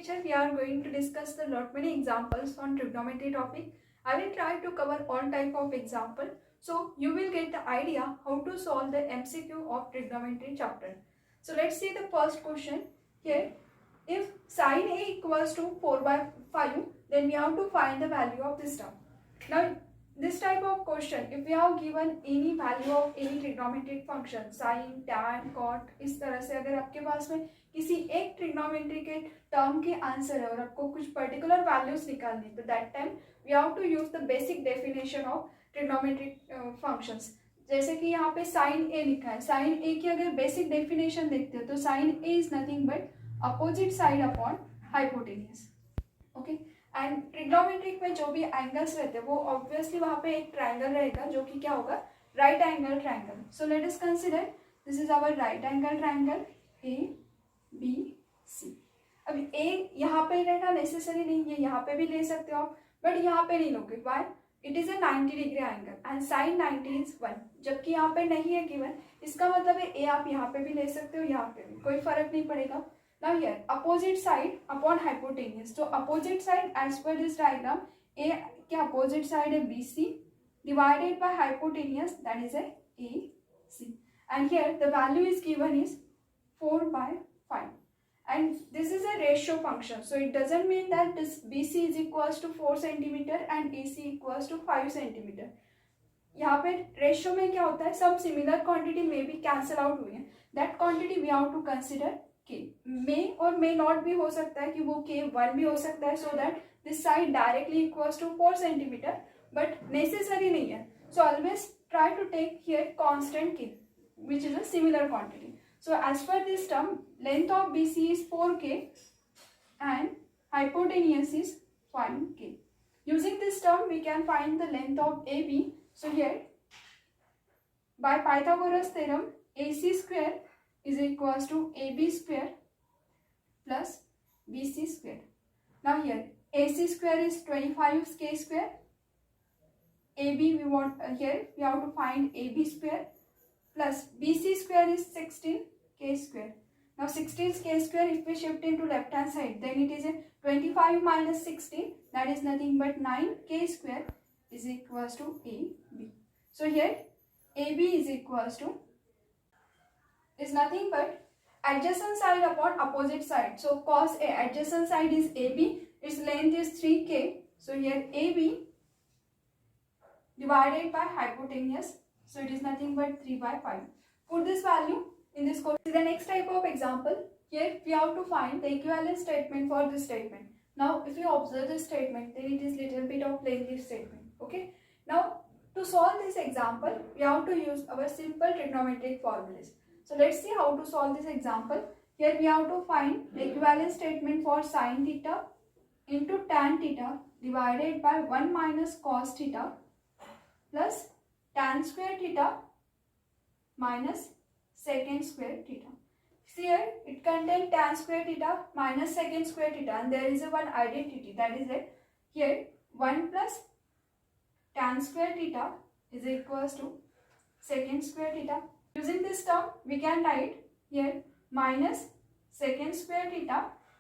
lecture, we are going to discuss the lot many examples on trigonometry topic. I will try to cover all type of example, so you will get the idea how to solve the MCQ of trigonometry chapter. So let's see the first question here. If sin A equals to 4 by 5, then we have to find the value of this term. Now, this type of question, if we have given any value of any trigonometric function, sin, tan, cot, इस तरह से अगर आपके पास में किसी एक trigonometry के term के आंसर है और आपको कुछ पर्टिकुलर वैल्यूज निकालनी है, तो that time we have to use the basic definition of trigonometric functions. जैसे कि यहाँ पे साइन ए लिखा है. साइन ए की अगर बेसिक डेफिनेशन देखते हो तो sine A is nothing but opposite side upon hypotenuse. Okay. And trigonometric में जो भी एंगल्स रहते हैं वो ऑब्वियसली वहाँ पे एक ट्राइंगल रहेगा जो कि क्या होगा, right angle triangle. So let us consider this is our right angle triangle A B C. अब ए यहाँ पे रहना नेसेसरी नहीं है, यहाँ पे भी ले सकते हो आप, बट यहाँ पे नहीं लोगे. Why? It is a 90 degree angle and sine 90 is 1, जबकि यहाँ पे नहीं है गिवन. इसका मतलब है ए आप यहाँ पे भी ले सकते हो, यहाँ पे भी, कोई फर्क नहीं पड़ेगा. Now here opposite side upon hypotenuse. So opposite side as per this diagram, A के opposite side है BC divided by hypotenuse, that is a AC. And here the value is given is 4 by 5. And this is a ratio function. So it doesn't mean that this BC is equals to 4 centimeter and AC equals to 5 centimeter. यहाँ पे ratio में क्या होता है, सब similar quantity में भी cancel out हुई है. That quantity we have to consider के. मे और मे नॉट भी हो सकता है कि वो के 1 भी हो सकता है, so that this side directly equals to 4 centimetre, but necessary नहीं है. So always try to take here constant K which is a similar quantity. So as per this term length of BC इज 4k and hypotenuse is 5k. Using this term we can find the length of AB. So here by Pythagoras theorem AC square is equals to AB square plus BC square. Now here AC square is 25k square. AB we want here we have to find AB square plus BC square is 16k square. Now 16k square if we shift into left hand side, then it is a 25 minus 16, that is nothing but 9k square is equals to AB. So here AB is equals to is nothing but adjacent side upon opposite side. So cos A, adjacent side is AB, its length is 3k. So here AB divided by hypotenuse, so it is nothing but 3 by 5. Put this value in this question. The next type of example, here we have to find the equivalent statement for this statement. Now if you observe this statement, then it is little bit of lengthy statement. Okay. Now to solve this example, we have to use our simple trigonometric formulas. So let's see how to solve this example. Here we have to find the equivalent statement for sin theta into tan theta divided by 1 minus cos theta plus tan square theta minus secant square theta. See here it contains tan square theta minus secant square theta, and there is a one identity, that is it. Here 1 plus tan square theta is equals to secant square theta. Using this term we can write here minus secant square theta.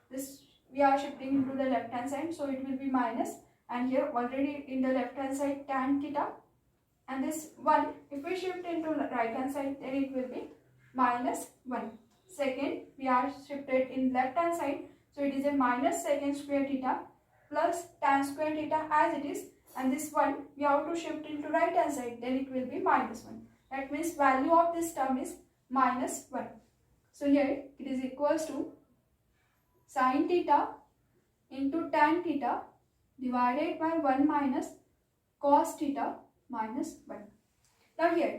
This we are shifting into the left hand side, so it will be minus, and here already in the left hand side tan theta, and this 1 if we shift into right hand side, then it will be minus 1. Second we are shifted in left hand side, so it is a minus secant square theta plus tan square theta as it is, and this 1 we have to shift into right hand side, then it will be minus 1. That means value of this term is minus 1. So here it is equals to sin theta into tan theta divided by 1 minus cos theta minus 1. Now here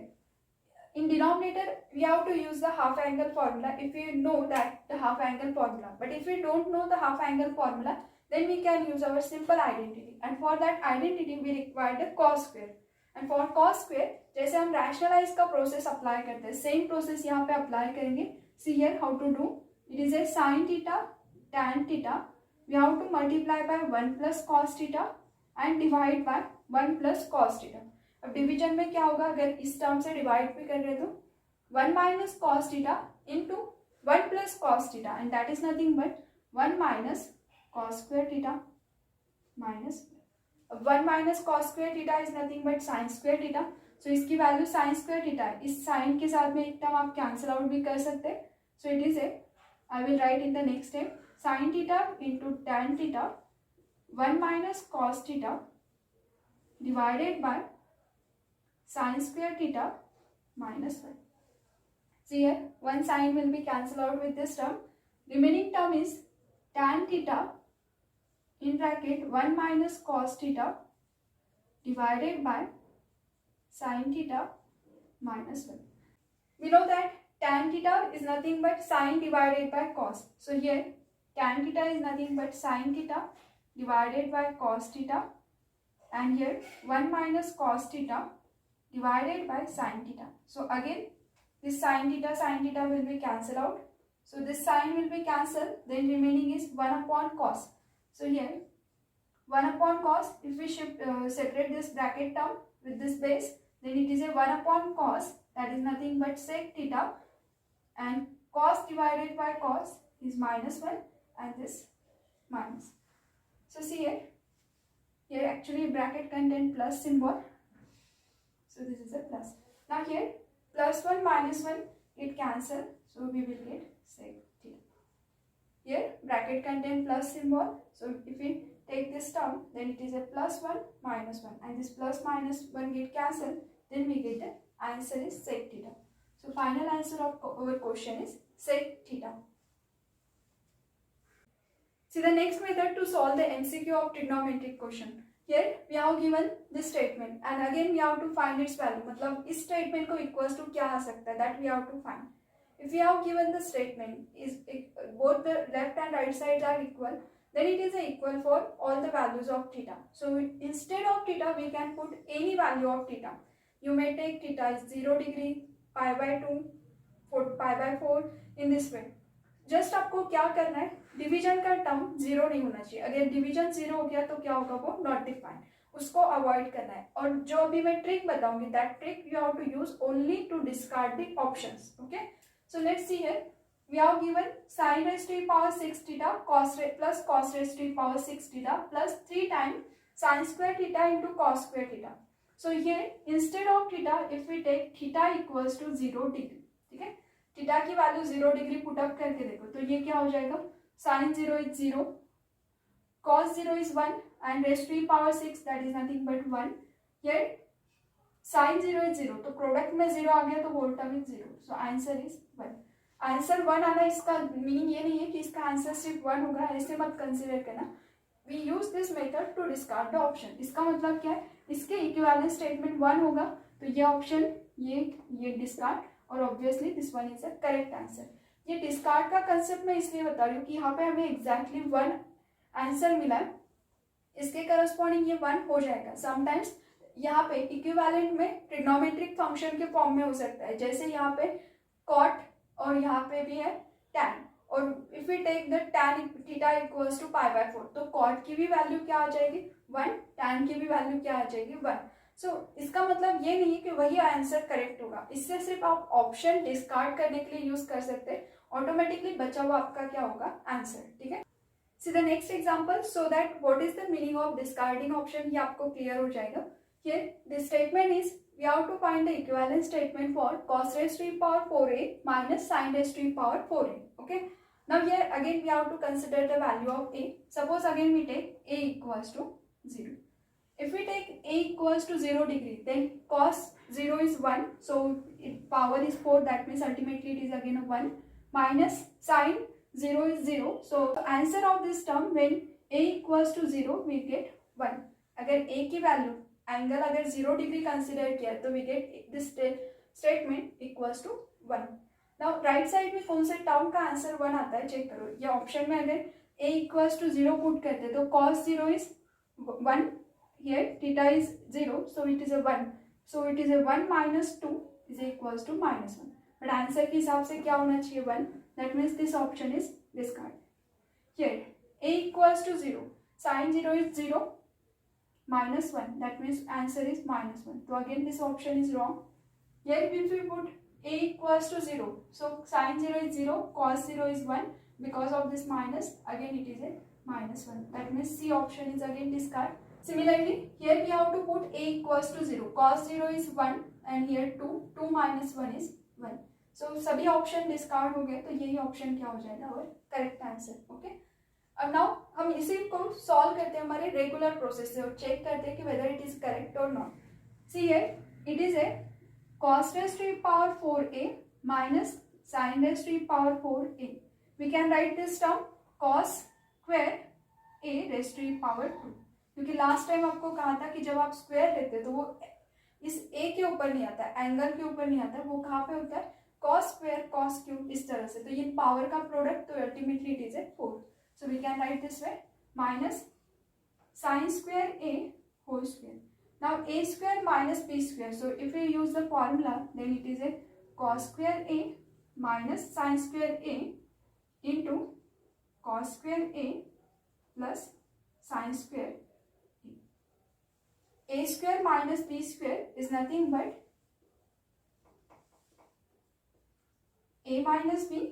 in denominator we have to use the half angle formula if we know that the half angle formula. But if we don't know the half angle formula, then we can use our simple identity, and for that identity we require the cos square. And for cos square जैसे हम rationalise का process apply करते हैं, same process यहाँ पे apply करेंगे. See here how to do. It is a sine theta tan theta, we have to multiply by 1 plus cos theta and divide by 1 plus cos theta. अब division में क्या होगा, अगर इस टर्म से डिवाइड भी कर रहे तो 1 minus cos theta into 1 plus cos theta, and that is nothing but 1 minus cos square theta minus 1 minus cos square theta is nothing but sin square theta. So इसकी वैल्यू sin square theta है. इस sin के साथ में एक term आप cancel out भी कर सकते हैं. So it is a, I will write in the next step, sin theta into tan theta 1 minus cos theta divided by sin square theta minus 1. See here, one sin will be cancelled out with this term. Remaining term is tan theta in bracket 1 minus cos theta divided by sin theta minus 1. We know that tan theta is nothing but sin divided by cos. So here tan theta is nothing but sin theta divided by cos theta, and here 1 minus cos theta divided by sin theta. So again this sin theta will be cancelled out. So this sin will be cancelled, then remaining is 1 upon cos. So here 1 upon cos, if we separate this bracket term with this base, then it is a 1 upon cos, that is nothing but sec theta, and cos divided by cos is minus 1 and this minus. So see here actually bracket contain plus symbol. So this is a plus. Now here plus 1 minus 1 it cancel, so we will get sec theta. Here bracket contain plus symbol, so if we take this term, then it is a plus 1 minus 1, and this plus minus 1 get cancelled, then we get the answer is sec theta. So final answer of our question is sec theta. See the next method to solve the MCQ of trigonometric question. Here we have given this statement and again we have to find its value. मतलब इस statement को equals to क्या आ सकता है, that we have to find. If we have given the statement is both the left and right sides are equal, then it is equal for all the values of theta. So instead of theta we can put any value of theta. You may take theta is 0 degree, pi by 2, pi by 4 in this way. Just आपको क्या करना है, division का term zero नहीं होना चाहिए. अगर division zero हो गया तो क्या होगा, वो नॉट डिफाइंड, उसको अवॉइड करना है. और जो अभी मैं ट्रिक बताऊंगी, that trick you have to use only to discard the options. Okay, so let's see here we have given sin raised to the power 6 theta plus cos raised to the power 6 theta plus 3 times sin square theta into cos square theta. So here instead of theta, if we take theta equals to 0 degree, ठीक है, theta की value 0 degree put up करके देखो तो ये क्या हो जाएगा, sin 0 is 0, cos 0 is 1 and raised to the power 6 that is nothing but 1. Here sin 0 is 0, तो प्रोडक्ट में 0 आ गया तो whole term is 0. So answer is 1. Answer 1 आना इसका मीनिंग ये नहीं है कि इसका आंसर सिर्फ 1 होगा, ऐसे मत कंसीडर करना. We use this method to discard the option. इसका मतलब क्या है, इसके इक्विवेलेंट स्टेटमेंट 1 होगा तो ये ऑप्शन ये डिस्कार्ड, और obviously this one is a correct answer. ये डिस्कार्ड का कंसेप्ट मैं इसलिए बता रही हूँ कि यहाँ पे हमें एग्जैक्टली 1 आंसर मिला है, इसके करस्पॉन्डिंग ये 1 हो जाएगा. समटाइम्स यहाँ पे इक्विवेलेंट में ट्रिग्नोमेट्रिक फंक्शन के फॉर्म में हो सकता है, जैसे यहाँ पे कॉट और यहाँ पे भी है tan, और if we take the tan theta equals to pi by 4, तो कॉट की भी वैल्यू क्या आ जाएगी 1, tan की भी वैल्यू क्या आ जाएगी 1. सो इसका मतलब ये नहीं कि वही आंसर करेक्ट होगा, इससे सिर्फ आप ऑप्शन डिस्कार्ड करने के लिए यूज कर सकते हैं, ऑटोमेटिकली बचा हुआ आपका क्या होगा आंसर. ठीक है, see the next example so that what is the meaning of discarding option, ये आपको क्लियर हो जाएगा. Here this statement is we have to find the equivalent statement for cos raised to the power 4a minus sin raised to the power 4a. Okay, now here again we have to consider the value of a. Suppose again we take a equals to 0. If we take a equals to 0 degree, then cos 0 is 1, so power is 4, that means ultimately it is again a 1, minus sin 0 is 0, so the answer of this term when a equals to 0 we get 1. अगर a की value angle अगर 0 degree consider किया तो we get this statement equals to 1. Now right side में कौन से term का answer 1 आता है चेक करो. ये ऑप्शन में अगर a इक्वल्स टू 0 पुट करते तो cos 0 is 1, here theta is 0, so it is a 1, so it is a 1 minus 2 is equals to -1. But answer के हिसाब से क्या होना चाहिए 1, that means this option is discard. Here a equals to 0, sin 0 is 0, -1, that means answer is -1. So again this option is wrong. Here if we put a equals to 0, so sin 0 is 0, cos 0 is 1, because of this minus again it is a -1. That means C option is again discard. Similarly, here we have to put A equals to 0. Cos 0 is 1 and here 2. 2 minus 1 is 1. So सभी option discard हो गए, तो यही option क्या हो जाएगा और correct answer. Okay, अब नाउ हम इसी को सॉल्व करते हैं हमारे रेगुलर प्रोसेस से और चेक करते हैं कि वेदर इट इज करेक्ट और not. See here it is A cos raised to the power 4a minus sin raised to the power 4a. We can write this term cos square a raised to the power 2. क्योंकि last time आपको कहा था कि जब आप square लेते तो वो इस a के ऊपर नहीं आता, एंगल के ऊपर नहीं आता, वो कहाँ पे होता है cos स्क्वायर cos क्यूब इस तरह से. तो ये पावर का प्रोडक्ट, तो ultimately it is a 4. So we can write this way minus sin square a whole square. Now a square minus b square. So if we use the formula, then it is a cos square a minus sin square a into cos square a plus sin square a. A square minus b square is nothing but a minus b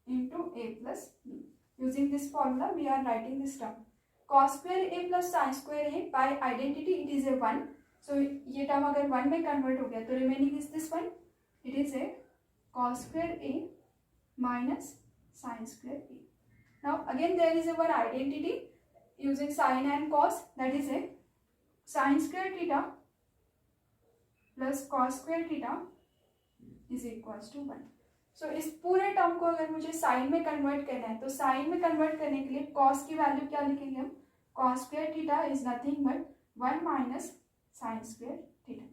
into a plus b. Using this formula, we are writing this term. Cos square a plus sin square a, by identity it is a 1. So ये term अगर 1 में convert हो गया तो remaining is this one. It is A cos square a minus sin square a. Now again there is a one identity using sin and cos, that is a sin square theta plus cos square theta is equals to 1. So इस पूरे term को अगर मुझे sign में convert करना है तो sign में कन्वर्ट करने के लिए cos की वैल्यू क्या लिखेंगे हम, cos square theta is nothing but 1 minus sin square theta.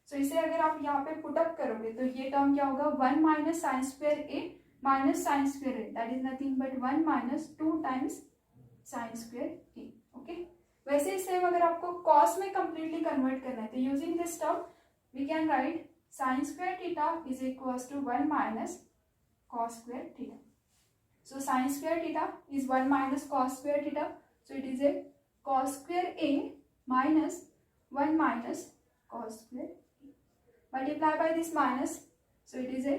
So इसे अगर आप यहाँ पे पुटअप करोगे तो ये टर्म क्या होगा, 1 minus sin square a minus sin square a, that is nothing but 1 minus 2 times sin square a. Okay, वैसे ही सेम अगर आपको cos में कम्प्लीटली कन्वर्ट करना है तो using this term we can write sin square theta is equals to 1 minus cos square theta. So sin square theta is 1 minus cos square theta. So it is a cos square a minus 1 minus cos square a. Multiply by this minus. So it is a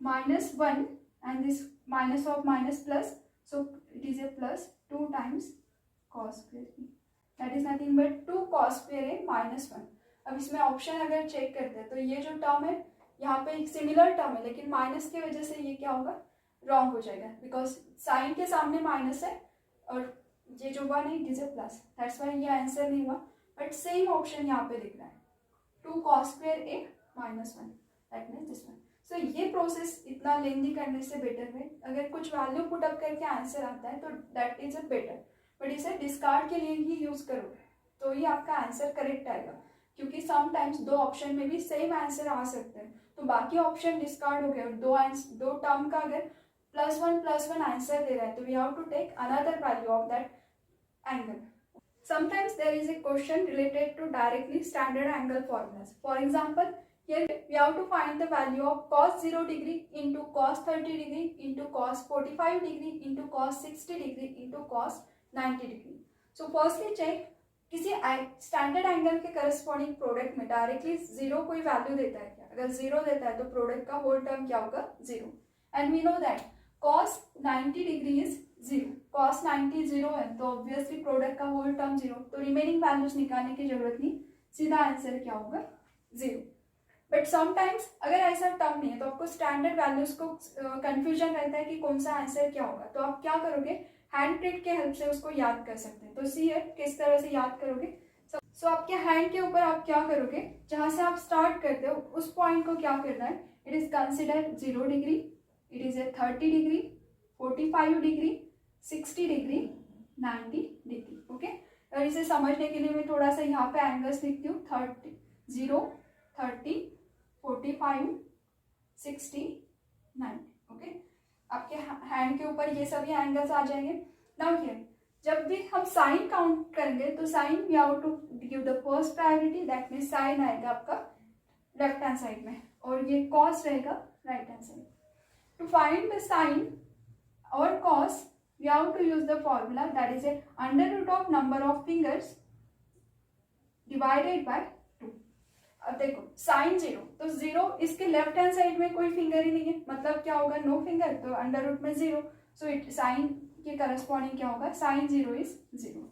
minus 1 and this minus of minus plus. So it is a plus 2 times cos square a. That is nothing but 2 cos square a minus 1. अब इसमें option अगर check करते हैं तो ये जो term है यहाँ पे एक सिमिलर टर्म है, लेकिन माइनस की वजह से ये क्या होगा, रॉन्ग हो जाएगा, बिकॉज साइन के सामने माइनस है और ये जो 1 है it is A plus. That's why ये आंसर नहीं हुआ, बट सेम ऑप्शन यहाँ पे दिख रहा है 2 cos square a minus 1. That means this one. So ये प्रोसेस इतना लेंदी करने से बेटर है अगर कुछ वैल्यू पुट अप करके आंसर आता है तो that is a better. But इसे डिस्कार्ड के लिए ही यूज करोगे तो ही आपका आंसर करेक्ट आएगा, क्योंकि समटाइम्स दो ऑप्शन में भी सेम आंसर आ सकते हैं. तो बाकी ऑप्शन डिस्कार्ड हो गए और दो टर्म का अगर +1 आंसर दे रहा है तो we have to take another value of that angle. Sometimes there is a question related to directly standard angle formulas. For example, here we have to find the value of cos 0 degree into cos 30 degree into cos 45 degree into cos 60 degree into cos 90 degree. So firstly check किसी standard angle के corresponding product में directly zero कोई value देता है क्या. अगर zero देता है तो प्रोडक्ट का होल टर्म क्या होगा, zero. And we know that cos 90 degree is zero. cos 90 zero है तो ऑब्वियसली प्रोडक्ट का होल टर्म जीरो, तो रिमेनिंग वैल्यूज निकालने की जरूरत नहीं, सीधा आंसर क्या होगा, जीरो. बट समटाइम्स अगर ऐसा टर्म नहीं है तो आपको स्टैंडर्ड वैल्यूज को कंफ्यूजन रहता है कि कौन सा आंसर क्या होगा, तो आप क्या करोगे, हैंड ट्रिक के हेल्प से उसको याद कर सकते हैं. तो सी है किस तरह से याद करोगे. सो आपके हैंड के ऊपर आप क्या करोगे, जहां से आप स्टार्ट करते हो उस पॉइंट को क्या करना है, it is consider 0 degree, it is A 30 degree, 45 degree, 60 degree, 90 degree. Okay, और इसे समझने के लिए मैं थोड़ा सा यहाँ पे एंगल्स लिखती हूँ. 0, 30, 45, 60, 90. ओके, आपके हैंड के ऊपर ये सभी एंगल्स आ जाएंगे. नाउ हियर जब भी हम साइन काउंट करेंगे तो sine we have to give the first priority, that means sine आएगा आपका लेफ्ट हैंड साइड में और ये कॉस रहेगा right hand side. To find the sine और cos we have to use the formula, that is a under root of number of fingers divided by 2. अब देखो sign 0 तो 0 इसके लेफ्ट हैंड साइड में कोई फिंगर ही नहीं है, मतलब क्या होगा, नो फिंगर, तो अंडर रूट में 0. सो इट साइन के करस्पॉन्डिंग क्या होगा, sine 0 is 0.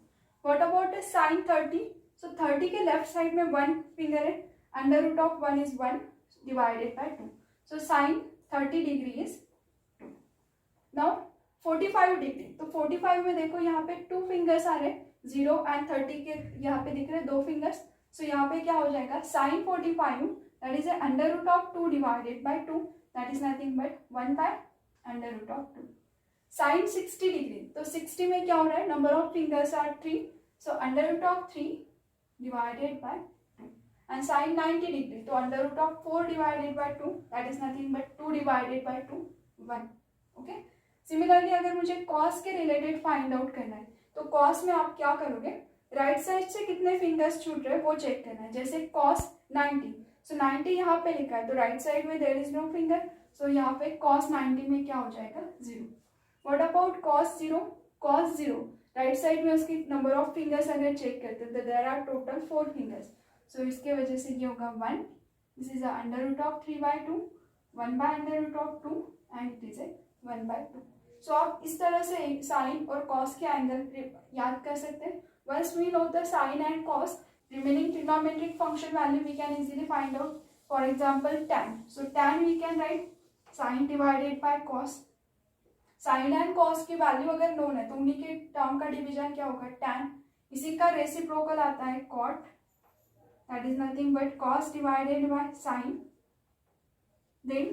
What about sine 30? सो 30 के लेफ्ट साइड में 1 फिंगर है, under root of 1 is 1 divided by 2. So sine 30 degree is 2. Now 45 degree, तो 45 में देखो यहाँ पे 2 फिंगर्स आ रहे हैं, 0 एंड 30 के यहाँ पे दिख रहे हैं 2 फिंगर्स. सो यहाँ पे क्या हो जाएगा, sine 45 that is under root of 2 divided by 2, that is nothing but 1 by under root of 2. Sine 60 degree, तो 60 में क्या हो रहा है, number of fingers are 3, so under root of 3 divided by 2. And sine 90 degree, तो under root of 4 divided by 2, that is nothing but 2 divided by 2, 1. Okay. Similarly अगर मुझे cos के रिलेटेड फाइंड आउट करना है, तो कॉस में आप क्या करोगे, राइट साइड से कितने फिंगर्स छूट रहे हैं वो चेक करना है. जैसे कॉस 90, सो 90 यहाँ पे लिखा है, तो राइट साइड में there is no finger, so यहाँ पे कॉस 90 में क्या हो जाएगा, 0. What about cos 0? Cos 0 right side में उसकी नंबर ऑफ फिंगर्स अगर चेक करते हैं तो there are total 4 fingers, so इसके वजह से ये होगा 1. This is under root of 3 by 2, 1 by under root of 2 and it is 1 bye 2. सो आप इस तरह से साइन और कॉस के एंगल याद कर सकते हैं. Once we know the sine and cos, remaining trigonometric function value we can easily find out. For example, tan. So tan we can write sin divided by cos. Sine and cos की value अगर known है तो उन्हीं के term का division क्या होगा, tan. इसी का रेसिप्रोकल आता है cot, that is nothing but cos divided by sin. Then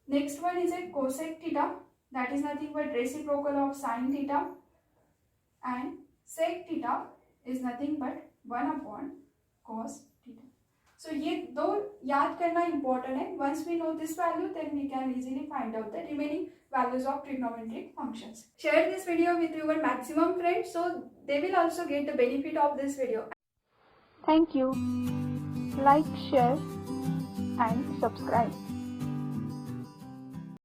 next one is a cosec theta, that is nothing but reciprocal of sin theta, and sec theta is nothing but 1 upon cos theta. So ये दो याद करना important है. Once we know this value, then we can easily find out the remaining values of trigonometric functions. Share this video with your maximum friends so they will also get the benefit of this video. Thank you. Like, share and subscribe.